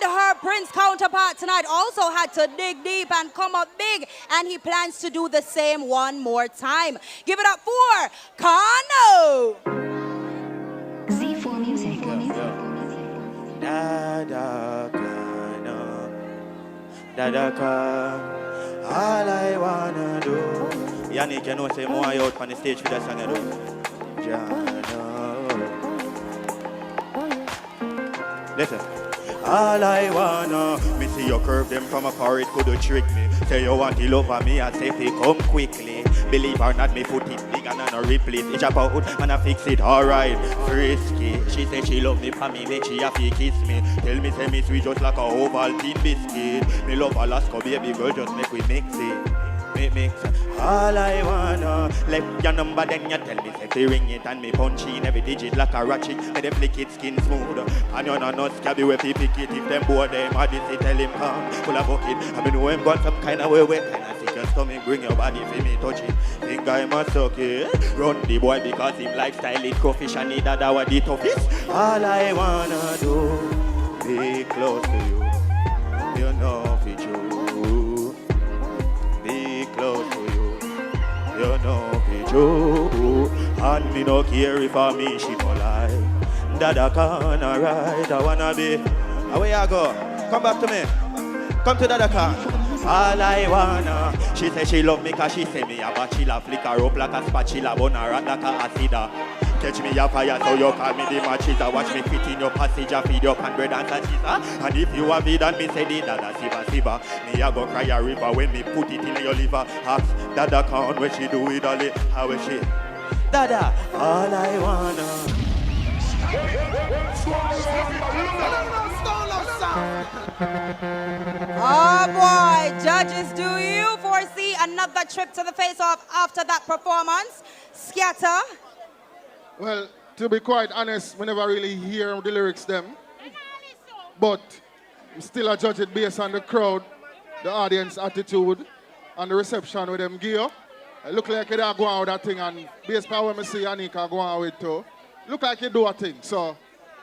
her Prince counterpart tonight also had to dig deep and come up big, and he plans to do the same one more time. Give it up for Caano. Z4 Music. Dada Caano, Dada Caano, all I wanna do. Yannick, you know, say more out on the stage for that song, you know. Jano. Listen. All I wanna, me see you curve them from afar, it could trick me. Say you want to love me, I say if come quickly. Believe or not, me put it big and I no replace. It's about and I fix it, alright, frisky. She say she love me for me, make she happy kiss me. Tell me say me sweet just like a Ovaltine biscuit. Me love Alaska, baby girl, just make we mix it. Mix. All I wanna, left your number, then you tell me say ring it and me punch in every digit like a ratchet. Me them flick it skin smooth, and you not scabby where people pick it. If them board them, I just tell him come full of bucket. I mean know him got some kind of way, kind of sick your stomach, bring your body for me touch it. Think I must suck it, run the boy because him lifestyle is crawfish and need that was the toughest. All I wanna do, be close to you, you know for you. Close to you, you know it's true. And me no care if I me she no lie. Dada Caano right, I wanna be. Away I go, come back to me. Come to Dada Caano. All I wanna. She say she love me cause she say me a bachila. Flicker up like a spatula, bun a rat like a acida. Catch me a fire so you call me the machista. Watch me fit in your passage and feed your pan bread and sachisa. And if you have it and me say the Dada siva siva. Me a go cry a river when me put it in your liver. Ask Dada Caano when she do it all it. How is she? Dada, all I wanna. Oh boy, judges, do you foresee another trip to the face-off after that performance? Scatter? Well, to be quite honest, we never really hear the lyrics them. But I'm still a judge it based on the crowd, the audience attitude, and the reception with them gear. It look like they are going with that thing, and based on what I see Anika going with too, look like you do a thing. So,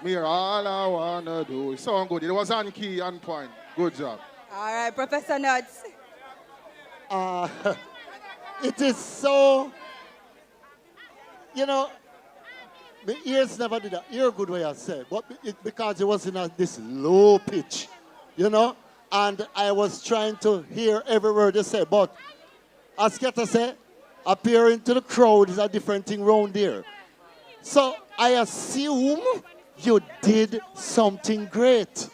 me all I wanna do. It sound good. It was on key, on point. Good job. All right, Professor Nuts. It is so, you know, the ears never did that. Ear good way I said, but because it was in this low pitch, you know, and I was trying to hear every word they say. But as Keta said, appearing to the crowd is a different thing round there. So I assume you did something great.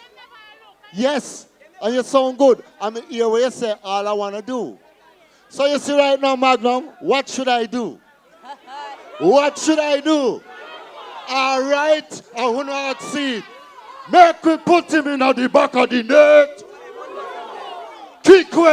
Yes, and you sound good. I'm here where you say all I want to do. So you see right now, Magnum, what should I do? What should I do? All right, I want to see. Make we put him in at the back of the net. Kick away.